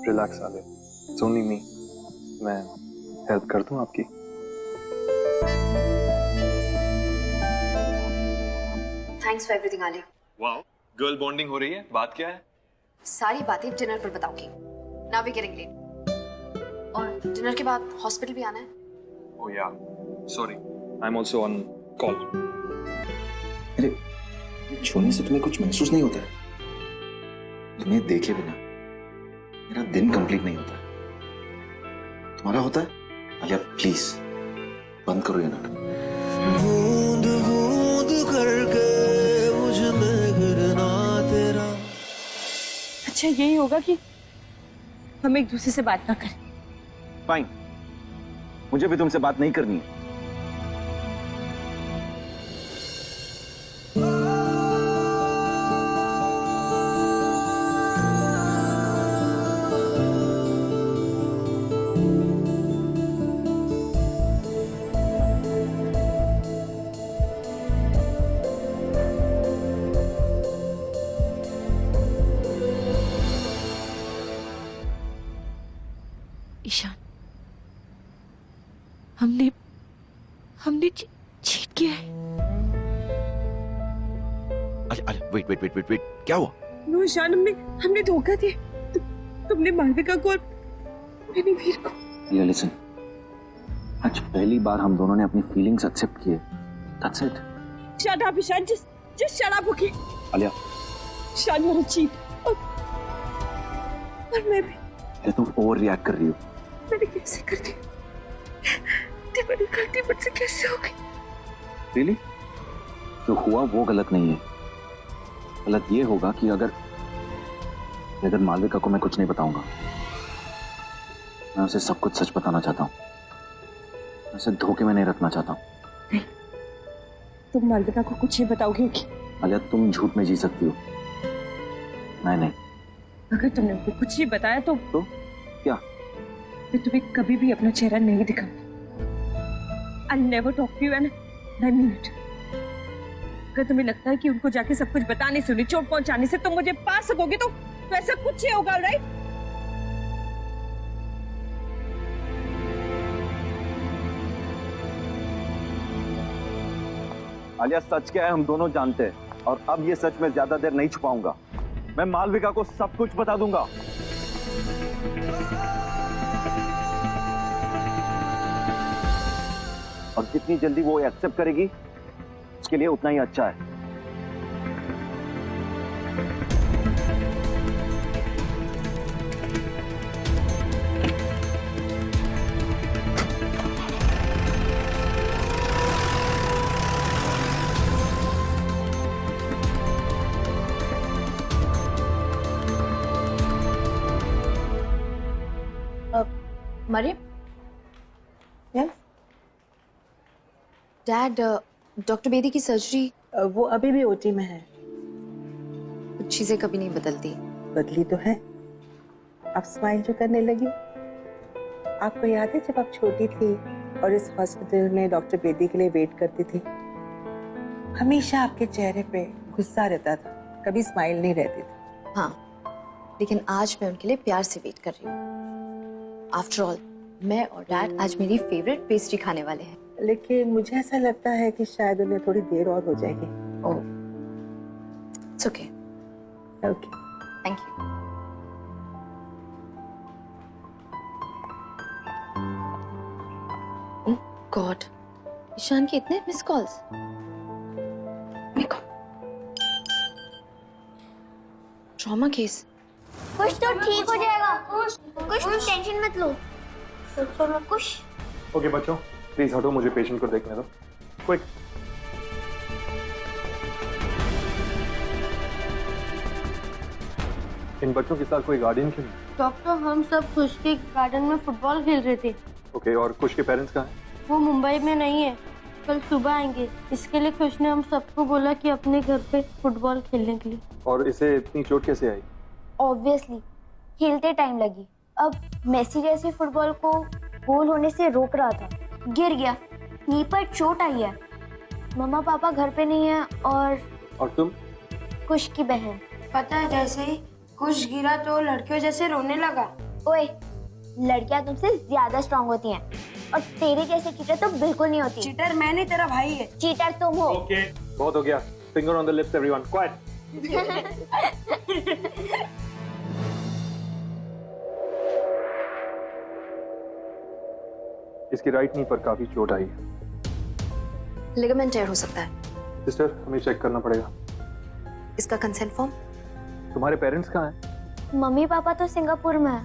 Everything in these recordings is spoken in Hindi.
रिलैक्स आले, इट्स ओनली मी। मैं हेल्प कर दूं आपकी? थैंक्स फॉर एवरीथिंग आले। वाओ, गर्ल बॉन्डिंग हो रही है। बात क्या है? सारी बातें डिनर पर बताऊंगी। Now we getting late. और डिनर के बाद हॉस्पिटल भी आना है। Oh yeah, sorry, I am also on call. अरे, छूने से तुम्हें कुछ महसूस नहीं होता है? तुम्हें देखे बिना मेरा दिन कंप्लीट नहीं होता है। तुम्हारा होता है? आलिया प्लीज बंद करो ये नाटक। बूंद बूंद करके मुझ में गिरना तेरा। अच्छा यही होगा कि हम एक दूसरे से बात ना करें। फाइन, मुझे भी तुमसे बात नहीं करनी है। ईशान, हमने हमने चीट किया है। अरे वेट, क्या हुआ? नो ईशान, हमने धोखा दिया। तुमने मालविका को और मैंने वीर को। आलिया लिसन, आज पहली बार हम दोनों ने अपनी फीलिंग्स एक्सेप्ट किए। That's it. Shut up Ishaan, just shut up. Okay Alia, Ishaan, you are a cheat. और मैं भी। तुम ओवर रिएक्ट कर रही हो। मैंने कैसे कर दी? मैंने गलती मुझसे कैसे हो गई? रियली? जो हुआ वो गलत नहीं है। गलत ये होगा कि अगर मालविका को मैं कुछ नहीं बताऊंगा। मैं उसे सब कुछ सच बताना चाहता हूँ। मैं उसे धोखे में नहीं रखना चाहता हूँ। नहीं, तुम मालविका को कुछ नहीं बताओगे कि? आलिया, तुम झूठ में जी सकती हो, मैं नहीं। अगर तुमने मुझे कुछ नहीं बताया तो क्या? मैं तुम्हें कभी भी अपना चेहरा नहीं दिखाऊंगी। I'll never talk to you and I mean it. अगर तुम्हें लगता है कि उनको जाके सब कुछ बताने से, उन्हें चोट पहुंचाने से तुम मुझे पा सकोगे तो ऐसा कुछ नहीं होगा, राइट? आलिया, सच क्या है हम दोनों जानते हैं, और अब ये सच मैं ज्यादा देर नहीं छुपाऊंगा। मैं मालविका को सब कुछ बता दूंगा। और जितनी जल्दी वो एक्सेप्ट करेगी उसके लिए उतना ही अच्छा है। Mariam, yes dad, doctor Bedi की सर्जरी। वो अभी भी ओटी में है। कुछ चीजें कभी नहीं बदलती। बदली तो है। आप स्माइल जो करने लगी। आपको याद है जब आप छोटी थी और इस हॉस्पिटल में डॉक्टर बेदी के लिए वेट करती थी? हमेशा आपके चेहरे पे गुस्सा रहता था, कभी स्माइल नहीं रहती थी। हाँ, लेकिन आज मैं उनके लिए प्यार से वेट कर रही हूँ। आफ्टर ऑल, मैं और डैड आज मेरी फेवरेट पेस्ट्री खाने वाले हैं। लेकिन मुझे ऐसा लगता है कि शायद उन्हें थोड़ी देर और हो जाएगी। Oh, it's okay. Okay, thank you. Oh God, Ishan के इतने मिस कॉल्स। Trauma case. कुछ तो ठीक हो जाएगा। कुछ टेंशन मत लो। चलो कुछ। ओके बच्चों, प्लीज हटो, मुझे पेशेंट को देखने दो। क्विक। इन बच्चों के साथ कोई गार्डियन क्यों नहीं? डॉक्टर, हम सब खुश के गार्डन में फुटबॉल खेल रहे थे। ओके, और खुश के पेरेंट्स कहाँ हैं? वो मुंबई में नहीं है, कल सुबह आएंगे। इसके लिए खुश ने हम सबको बोला कि अपने घर पे फुटबॉल खेलने के लिए। और इसे इतनी चोट कैसे आई? ऑब्वियसली खेलते टाइम लगी। अब मेसी जैसे फुटबॉल को गोल होने से रोक रहा था, गिर गया, नी पर चोट आई है। मम्मा पापा घर पे नहीं है। और तुम? कुश की बहन। पता है, जैसे ही कुछ गिरा तो लड़कियों जैसे रोने लगा। ओए, लड़कियां तुमसे ज्यादा स्ट्रांग होती हैं और तेरे जैसे चीटर तो बिल्कुल नहीं होती। चीटर मैं नहीं, तेरा भाई है। चीटर तुम हो। ओके, बहुत हो गया। Finger on the lips everyone, quite. इसकी राइट नी पर काफी चोट आई है। लिगामेंट टेयर हो सकता है। सिस्टर, हमें चेक करना पड़ेगा। इसका कंसेंट फॉर्म? तुम्हारे पेरेंट्स कहाँ हैं? मम्मी पापा तो सिंगापुर में है।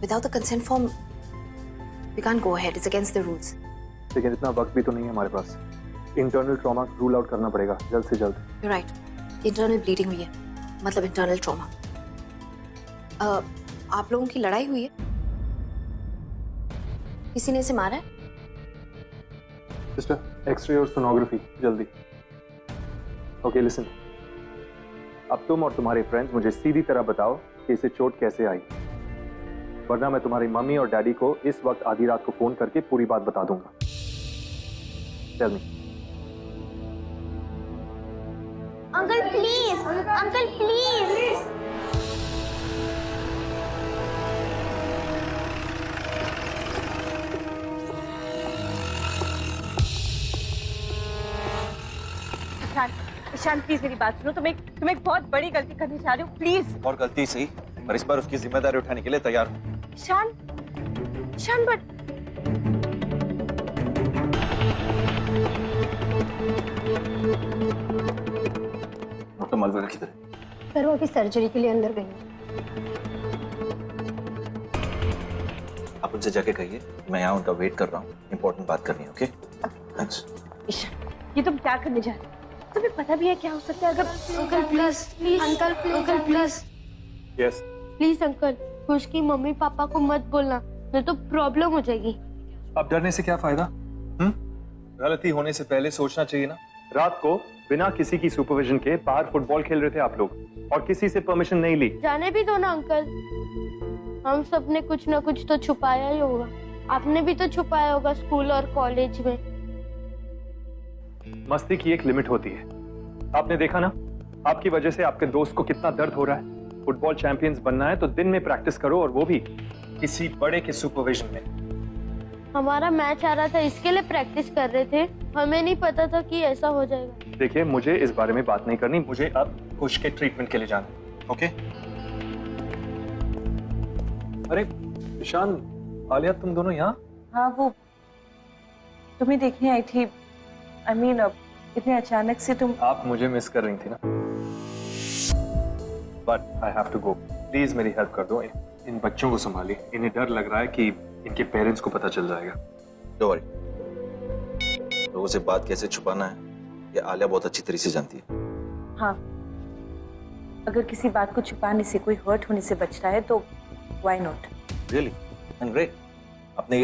Without the consent form we can't go ahead, it's against the rules. लेकिन इतना वक्त भी तो नहीं है हमारे पास। इंटरनल ट्रॉमा रूल आउट करना पड़ेगा जल्द से जल्द। यू राइट, इंटरनल ब्लीडिंग हुई है, मतलब इंटरनल ट्रॉमा। आप लोगों की लड़ाई हुई है? किसी ने इसे मारा है? सिस्टर, एक्सरे और सोनोग्राफी जल्दी। ओके लिसन, अब तुम और तुम्हारे फ्रेंड्स मुझे सीधी तरह बताओ कि इसे चोट कैसे आई, वरना मैं तुम्हारी मम्मी और डैडी को इस वक्त आधी रात को फोन करके पूरी बात बता दूंगा। Tell me. Uncle please, uncle please. Ishaan please मेरी बात सुनो, तुम एक बहुत बड़ी गलती करने जा रहे हो, प्लीज। और गलती सही, पर इस बार उसकी जिम्मेदारी उठाने के लिए तैयार हूँ। ईशान, ईशान बट डॉक्टर मालविका किधर है? सर वो अभी सर्जरी के लिए अंदर गई है। आप उनसे जाके कहिए मैं यहाँ उनका वेट कर रहा हूँ, इंपॉर्टेंट बात करनी है। Okay thanks. ईशान, ये तुम क्या करने जा रहे हो? तुम्हें पता भी है क्या हो सकता है अगर uncle please, please uncle, uncle please, yes. Please uncle, खुश की मम्मी पापा को मत बोलना, नहीं तो प्रॉब्लम हो जाएगी। अब डरने से क्या फायदा? गलती होने से पहले सोचना चाहिए ना। रात को बिना किसी की सुपरविजन के बाहर फुटबॉल खेल रहे थे आप लोग और किसी से परमिशन नहीं ली। जाने भी दो ना अंकल, हम सब ने कुछ ना कुछ तो छुपाया ही होगा। आपने भी तो छुपाया होगा स्कूल और कॉलेज में। मस्ती की एक लिमिट होती है। आपने देखा ना, आपकी वजह से आपके दोस्त को कितना दर्द हो रहा है। फुटबॉल चैंपियंस बनना है तो दिन में प्रैक्टिस करो, और वो भी किसी बड़े के सुपरविजन में। हमारा मैच आ रहा था, इसके लिए प्रैक्टिस कर रहे थे, हमें नहीं पता था कि ऐसा हो जाएगा। देखिए, मुझे इस बारे में बात नहीं करनी, मुझे अब खुश के ट्रीटमेंट के लिए जाना है। ओके? अरे ईशान, आलिया, तुम दोनों यहाँ? हाँ, वो तुम्हें देखने आई थी। I mean, इतने अचानक से तुम। आप मुझे मिस कर रही थी ना। But I have to go. Please मेरी हेल्प कर दो। इन बच्चों को संभालिए, इन्हें डर लग रहा है कि इनके पेरेंट्स को पता चल जाएगा। डोंट वरी, लोगों से बात कैसे छुपाना है ये आलिया बहुत अच्छी तरह से जानती है। हाँ, अगर किसी बात को छुपाने से कोई हर्ट होने से बच रहा है तो why not. Really and great. आपने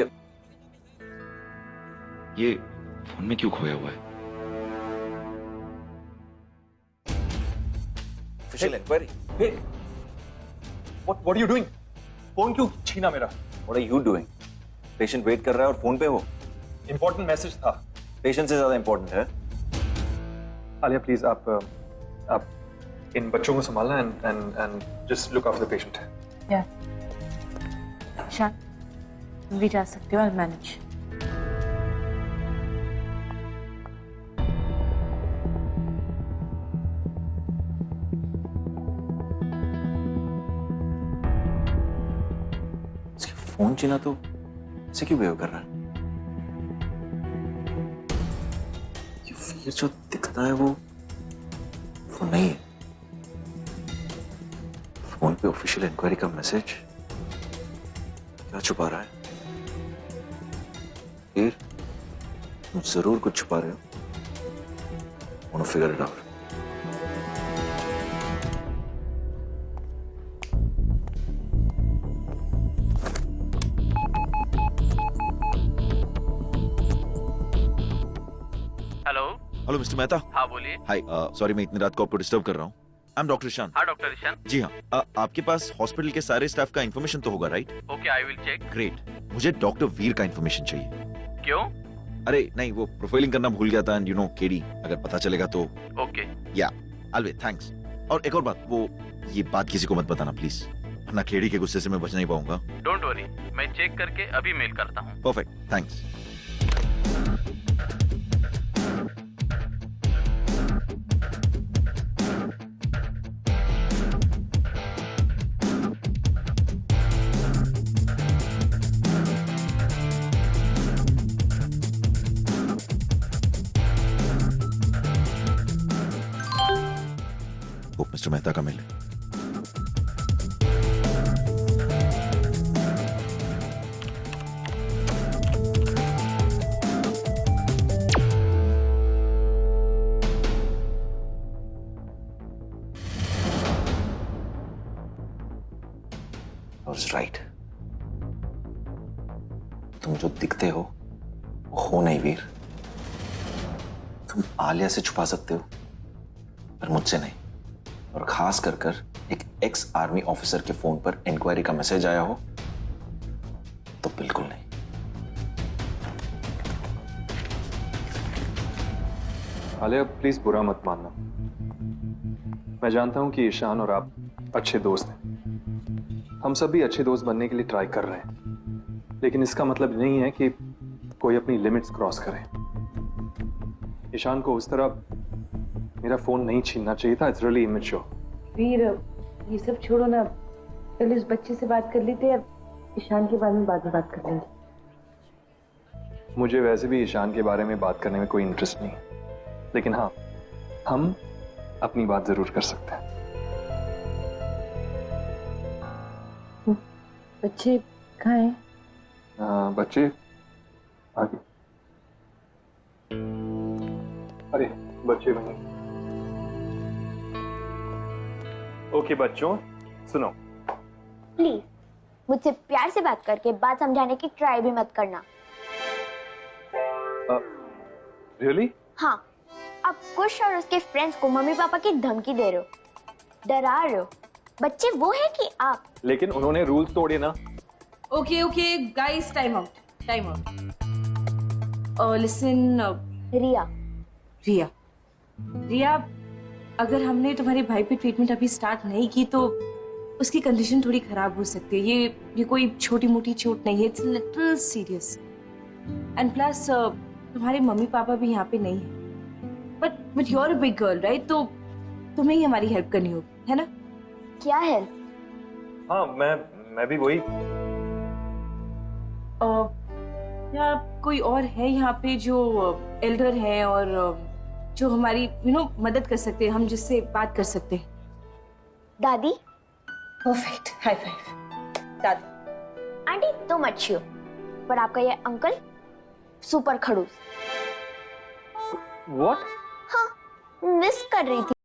ये फोन में क्यों खोया हुआ है? Official inquiry. Hey, what are you doing? Phone क्यों छीना मेरा? What are you doing? Patient wait कर रहा है और फोन पे हो। इंपॉर्टेंट मैसेज था। पेशेंट से ज्यादा इंपॉर्टेंट है। आलिया प्लीज, आप इन बच्चों को संभालना and just look after the patient. या ईशान, तुम भी जा सकते हो। I'll manage। फोन छीना तो ऐसे क्यों बिहेव कर रहा है? ये फिर जो दिखता है वो नहीं है। फोन पे ऑफिशियल इंक्वायरी का मैसेज क्या छुपा रहा है? फिर तुम जरूर कुछ छुपा रहे हो। wanna figure it out। Hello mister Mehta. हाँ बोलिए। हाय, सॉरी मैं इतनी रात को आपको डिस्टर्ब कर रहा हूँ। I am doctor Ishaan. हाँ डॉक्टर ईशान। जी हाँ, आपके पास हॉस्पिटल के सारे स्टाफ का इन्फॉर्मेशन तो होगा, right? Okay, I will check. Great. मुझे डॉक्टर वीर का इन्फॉर्मेशन चाहिए। क्यों? अरे नहीं, वो प्रोफाइलिंग करना भूल गया था एंड यू नो केडी, अगर पता चलेगा तो। ओके। या अलवे, थैंक्स। और एक और बात, वो ये बात किसी को मत बताना प्लीज। नखेड़ी के गुस्से से मैं बच नहीं पाऊंगा। डोंट वरी, मैं चेक करके अभी मेल करता हूँ। Perfect, thanks. मिस्टर मेहता का मेल है। राइट, तुम जो दिखते हो वो हो नहीं वीर। तुम आलिया से छुपा सकते हो पर मुझसे नहीं। और खास कर एक एक्स आर्मी ऑफिसर के फोन पर इंक्वायरी का मैसेज आया हो तो बिल्कुल नहीं। आलिया प्लीज बुरा मत मानना। मैं जानता हूं कि ईशान और आप अच्छे दोस्त हैं। हम सब भी अच्छे दोस्त बनने के लिए ट्राई कर रहे हैं, लेकिन इसका मतलब नहीं है कि कोई अपनी लिमिट्स क्रॉस करे। ईशान को उस तरह मेरा फोन नहीं छीनना चाहिए था। It's really immature. वीर, ये सब छोड़ो ना, पहले उस बच्चे से बात कर लेते हैं, ईशान के बारे में बाद में बात कर लेंगे। मुझे वैसे भी ईशान के बारे में बात करने में कोई इंटरेस्ट नहीं, लेकिन हाँ, हम अपनी बात जरूर कर सकते हैं। बच्चे कहाँ हैं? बच्चे आगे। अरे बच्चे वहीं। ओके बच्चों, सुनो। प्लीज मुझसे प्यार से बात करके बात समझाने की ट्राई भी मत करना। रियली? हाँ, आप कुश और उसके फ्रेंड्स को मम्मी पापा की धमकी दे रहे हो, डरा रहे हो। बच्चे वो है कि आप? लेकिन उन्होंने रूल्स तोड़े ना। Okay okay guys, time out, time out. Listen Riya, Riya, अगर हमने तुम्हारे भाई पे ट्रीटमेंट अभी स्टार्ट नहीं की तो उसकी कंडीशन थोड़ी खराब हो सकती है। ये कोई छोटी मोटी चोट नहीं है, it's little serious. And plus तुम्हारे मम्मी पापा भी यहाँ पे नहीं है। But you are a big girl right, तो तुम्हें ही हमारी हेल्प करनी होगी, है ना? क्या हेल्प? हाँ, मैं भी वही। या कोई और है यहाँ पे जो एल्डर है और जो हमारी मदद कर सकते हैं, हम जिससे बात कर सकते हैं? दादी। Perfect, high five. दादी। आंटी तुम अच्छी हो, पर आपका ये अंकल सुपर खड़ूस। What? हाँ, मिस कर रही थी।